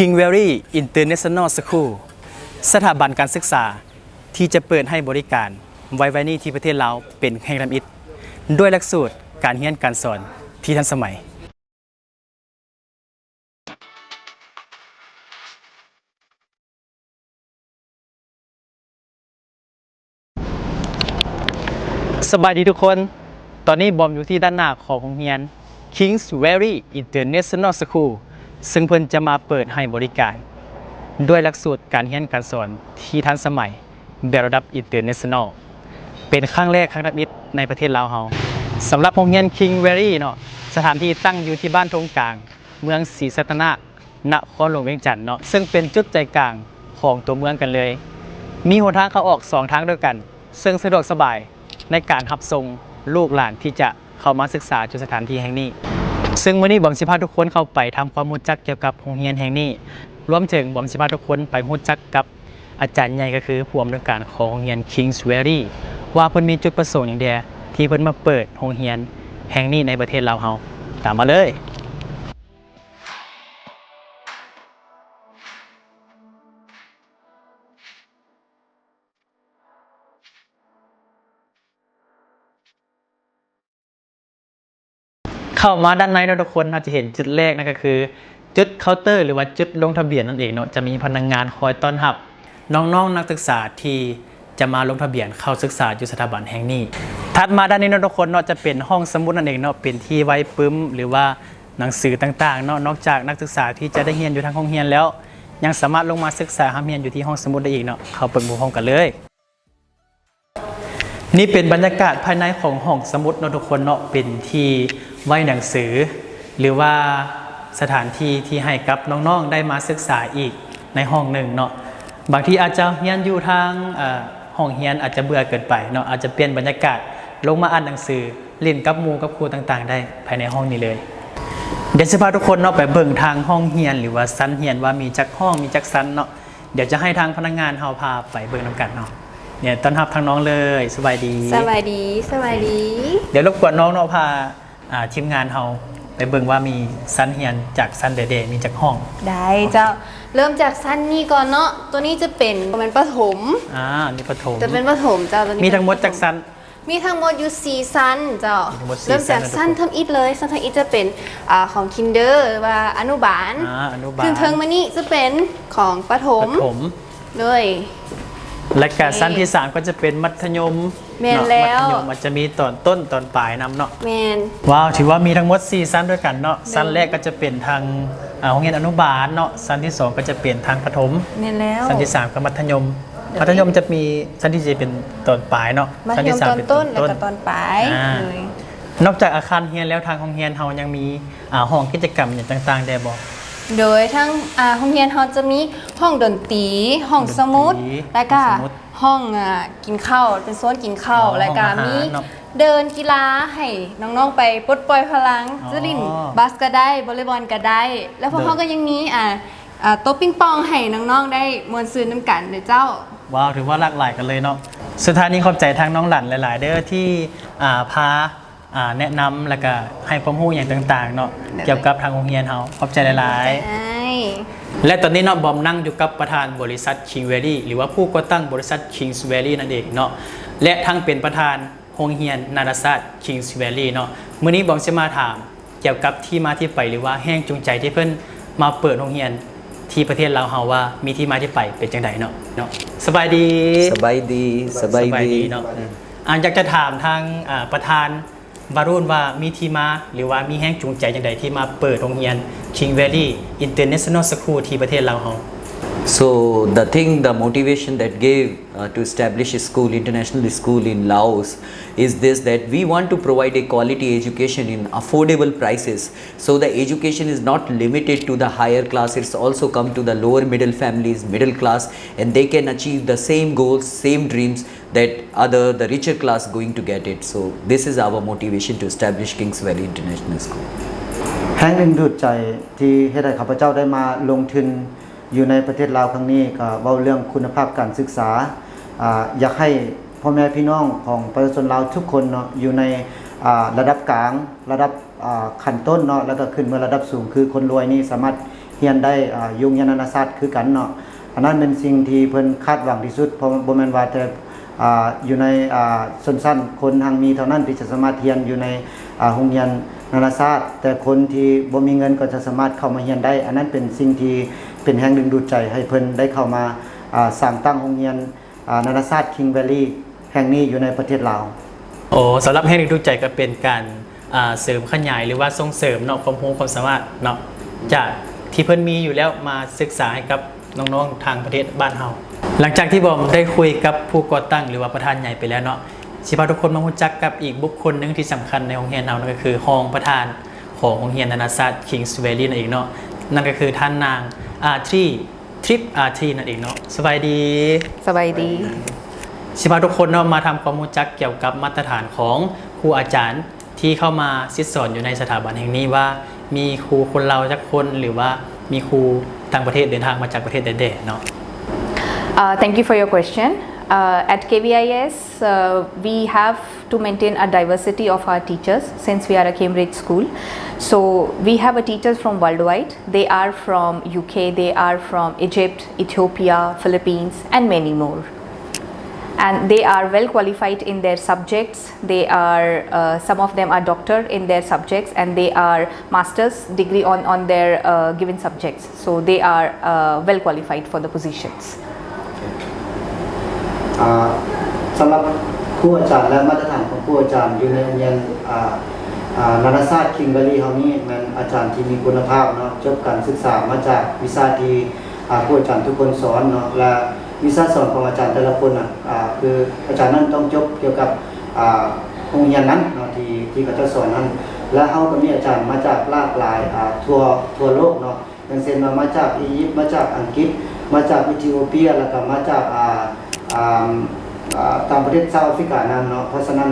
King Valley International School สถาบันการศึกษาที่จะเปิดให้บริการไว้นี่ที่ประเทศลาวเป็นแห่งลำอิฐด้วยหลักสูตรการเรียนการสอนที่ทันสมัยสบายดีทุกคนตอนนี้บอมอยู่ที่ด้านหน้าของโรงเรียน Kings Valley International School ซึ่งเพิ่นจะมาเปิดให้บริการด้วยหลักสูตรการเรียนการสอนที่ทันสมัยแบบระดับ International เป็นครั้งแรกครั้งแรกในประเทศลาวเฮาสำหรับโรงเรียน King Valley เนาะสถานที่ตั้งอยู่ที่บ้านทงกลางเมืองศรีสัตนะนครหลวงเวียงจันทน์เนาะซึ่งเป็นจุดใจกลางของตัวเมืองกันเลยมีหนทางเข้าออก2ทางด้วยกันซึ่งสะดวกสบายในการรับส่งลูกหลานที่จะเข้ามาศึกษาจุดสถานที่แห่งนี้ซึ่งวันนี้บอมสิพาทุกคนเข้าไปทำความรู้จักเกี่ยวกับโรงเรียนแห่งนี้รวมถึงบอมสิพาทุกคนไปรู้จักกับอาจารย์ใหญ่ก็คือผู้อำนวยการของโรงเรียน Kings Valley ว่าเพิ่นมีจุดประสงค์อย่างใดที่เพิ่นมาเปิดโรงเรียนแห่งนี้ในประเทศลาวเฮาตามมาเลยเข้ามาด้านในทุกคนเราจะเห็นจุดแรกนั่นก็คือจุดเคาน์เตอร์หรือว่าจุดลงทะเบียนนั่นเองเนาะจะมีพนักงานคอยต้อนรับน้องๆนักศึกษาที่จะมาลงทะเบียนเข้าศึกษาอยู่สถาบันแห่งนี้ถัดมาด้านนี้ทุกคนเนาะจะเป็นห้องสมุดนั่นเองเนาะเป็นที่ไว้ปึ้มหรือว่าหนังสือต่างๆเนาะนอกจากนักศึกษาที่จะได้เรียนอยู่ทางห้องเรียนแล้วยังสามารถลงมาศึกษาเรียนอยู่ที่ห้องสมุดได้อีกเนาะเข้าเปิดห้องกันเลยนี่เป็นบรรยากาศภายในของห้องสมุดเนาะทุกคนเนาะเป็นที่ไว้หนังสือหรือว่าสถานที่ที่ให้กับน้องๆได้มาศึกษาอีกในห้องหนึ่งเนาะบางทีอาจจะเรียนอยู่ทางห้องเรียนอาจจะเบื่อเกินไปเนาะอาจจะเปลี่ยนบรรยากาศลงมาอ่านหนังสือเล่นกับหมู่กับครูต่างๆได้ภายในห้องนี้เลยเดี๋ยวจะพาทุกคนเนาะไปเบิ่งทางห้องเรียนหรือว่าชั้นเรียนว่ามีจักห้องมีจักชั้นเนาะเดี๋ยวจะให้ทางพนักงานเฮาพาไปเบิ่งนำกันเนาะเนี่ยต้อนรับทางน้องเลยสบายดีสบายดีสบายดีเดี๋ยวรบกวนน้องเนาะพาทีมงานเฮาไปเบิ่งว่ามีชั้นเรียนจากชั้นเดๆมีจักห้องได้เจ้าเริ่มจากชั้นนี้ก่อนเนาะตัวนี้จะเป็นประถมนี่ประถมจะเป็นประถมเจ้าตัวนี้มีทั้งหมดจักชั้นมีทั้งหมดอยู่4ชั้นเจ้าเริ่มจากชั้นทำอิฐเลยชั้นทำอิฐจะเป็นของคินเดอร์ว่าอนุบาลขึ้นเทิงมานี่จะเป็นของประถมเลยและการชั้นที่3ก็จะเป็นมัธยมแมนแล้วมันจะมีตอนต้นตอนปลายนำเนาะแมนว้าวถือว่ามีทั้งหมด4ชั้นด้วยกันเนาะชั้นแรกก็จะเป็นทางโรงเรียนอนุบาลเนาะชั้นที่2ก็จะเป็นทางประถมแมนแล้วชั้นที่3ก็มัธยมจะมีชั้นที่4เป็นตอนปลายเนาะชั้นที่3เป็นต้นแล้วก็ตอนปลายเลยนอกจากอาคารเรียนแล้วทางโรงเรียนเฮายังมีห้องกิจกรรมอย่างต่างๆได้บ่โดยทั้งโรงเรียนเราจะมีห้องดนตรีห้องสมุดแล้วก็ห้องกินข้าวเป็นโซนกินข้าวแล้วก็มีเดินกีฬาให้น้องๆไปปลดปล่อยพลังจะลิ่นบาสก็ได้วอลเลย์บอลก็ได้แล้วพวกเขาก็ยังมีโต๊ะปิงปองให้น้องๆได้มวนซื่นน้ำกันเลยเจ้าว้าวถือว่าหลากหลายกันเลยเนาะสุดท้ายนี้ขอบใจทางน้องหลั่นหลายๆเด้อที่พาแนะนำแล้วก็ให้ความรู้อย่างต่างๆเนาะเกี่ยวกับทางโรงเรียนเฮาขอบใจหลายๆและตอนนี้เนาะบอมนั่งอยู่กับประธานบริษัท King Valley หรือว่าผู้ก่อตั้งบริษัท Kings Valley นั่นเองเนาะและทั้งเป็นประธานโรงเรียนนานาชาติ Kings Valley เนาะมื้อนี้บอมจะมาถามเกี่ยวกับที่มาที่ไปหรือว่าแรงจูงใจที่เพิ่นมาเปิดโรงเรียนที่ประเทศลาวเฮาว่ามีที่มาที่ไปเป็นจังไดเนาะสบายดีสบายดีเนาะอยากจะถามทางประธานวารุณว่ามีที่มาหรือว่ามีแรงจูงใจจังไดที่มาเปิดโรงเรียน King Valley International School ที่ประเทศลาวเฮาSo the motivation that gave to establish a school, international school in Laos is this, that we want to provide a quality education in affordable prices. So the education is not limited to the higher class, it's also come to the lower middle families, middle class, and they can achieve the same goals, same dreams that the richer class going to get it. So this is our motivation to establish Kings Valley International School. แรงดึงดูดใจที่ให้ได้ข้าพเจ้าได้มาลงทุนอยู่ในประเทศลาวครั้งนี้ก็เว้าเรื่องคุณภาพการศึกษาอยากให้พ่อแม่พี่น้องของประชาชนลาวทุกคนเนาะอยู่ในระดับกลางระดับขั้นต้นเนาะแล้วก็ขึ้นมาระดับสูงคือคนรวยนี่สามารถ เรียนได้อยู่โรงเรียนนานาชาติคือกันเนาะอันนั้นเป็นสิ่งที่เพิ่นคาดหวังที่สุดเพราะบ่แม่นว่าแต่อยู่ในชนชั้นคนทางมีเท่านั้นที่จะสามารถเรียนอยู่ในโรงเรียนนานาชาติแต่คนที่บ่มีเงินก็จะสามารถเข้ามาเรียนได้อันนั้นเป็นสิ่งที่เป็นแรงดึงดูดใจให้เพิ่นได้เข้ามาสร้างตั้งโรงเรียนนานาชาติ King Valley แห่งนี้อยู่ในประเทศลาว โอ้สำหรับแห่งดึงดูดใจก็เป็นการเสริมขยายหรือว่าส่งเสริมเนาะความรู้ความสามารถเนาะจากที่เพิ่นมีอยู่แล้วมาศึกษาให้กับน้องๆทางประเทศบ้านเฮาหลังจากที่บอมได้คุยกับผู้ก่อตั้งหรือว่าประธานใหญ่ไปแล้วเนาะสิพาทุกคนมารู้จักกับอีกบุคคลหนึงที่สำคัญในโรงเรียนเรานั่นก็คือรองประธานของโรงเรียนนานาชาติ Kings Valley นั่นเองเนาะนั่นก็คือท่านนางอาทรีทริปอาทรีนั่นเองเนาะสบายดี สบายดี สิพาทุกคนเนาะมาทำความรู้จักเกี่ยวกับมาตรฐานของครูอาจารย์ที่เข้ามาศิษย์สอนอยู่ในสถาบันแห่งนี้ว่ามีครูคนเราจักคนหรือว่ามีครูต่างประเทศเดินทางมาจากประเทศใดๆเนาะ Thank you for your question. At KVIS, we have to maintain a diversity of our teachers since we are a Cambridge school. So we have a teachers from worldwide. They are from UK, they are from Egypt, Ethiopia, Philippines, and many more. And they are well qualified in their subjects. They are some of them are doctor in their subjects, and they are master's degree on their given subjects. So they are well qualified for the positions. สำหรับครูอาจารย์และมาตรฐานของครูอาจารย์อยู่ในโรงเรียนนานาชาติ King Valley เฮานี้แม่นอาจารย์ที่มีคุณภาพเนาะจบการศึกษามาจากวิชาที่ครูอาจารย์ทุกคนสอนเนาะและวิชาสอนของอาจารย์แต่ละคนคืออาจารย์นั้นต้องจบเกี่ยวกับโรงเรียนนั้นเนาะที่เขาจะสอนนั้นและเฮาก็มีอาจารย์มาจากหลากหลายทั่วโลกเนาะอย่างเช่นมาจากอียิปต์มาจากอังกฤษมาจากเอธิโอเปียแล้วก็มาจากตามประเทศเซาท์แอฟริกานั้นเนาะเพราะฉะนั้น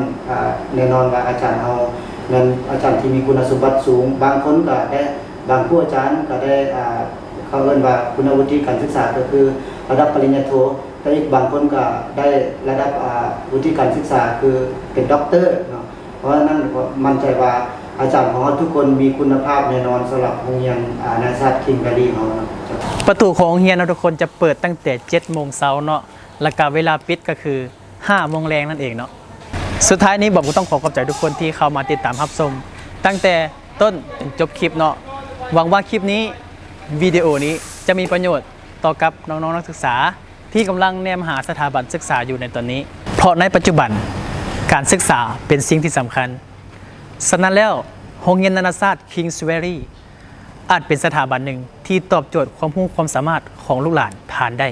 แน่นอนว่าอาจารย์เอานั้นอาจารย์ที่มีคุณสมบัติสูงบางคนก็ได้บางผู้อาจารย์ก็ได้เขาเรียกว่าคุณวุฒิการศึกษาก็คือระดับปริญญาโทแต่อีกบางคนก็ได้ระดับวุฒิการศึกษาคือเป็นด็อกเตอร์เนาะเพราะฉะนั้นมั่นใจว่าอาจารย์ของเราทุกคนมีคุณภาพแน่นอนสำหรับโรงเรียนนานาชาติ King Valley ของเราประตูของโรงเรียนเราทุกคนจะเปิดตั้งแต่ 7 โมงเช้าเนาะแล้วก็เวลาปิดก็คือ 5 โมงแรงนั่นเองเนาะสุดท้ายนี้บอมก็ต้องขอบใจทุกคนที่เข้ามาติดตามรับชมตั้งแต่ต้นถึงจบคลิปเนาะหวังว่าคลิปนี้วิดีโอนี้จะมีประโยชน์ต่อกับน้องๆนักศึกษาที่กำลังแนมหาสถาบันศึกษาอยู่ในตอนนี้เพราะในปัจจุบันการศึกษาเป็นสิ่งที่สำคัญฉะนั้นแล้วโรงเรียนนานาชาติ Kings Valley อาจเป็นสถาบันหนึ่งที่ตอบโจทย์ความรู้ความสามารถของลูกหลานผ่านได้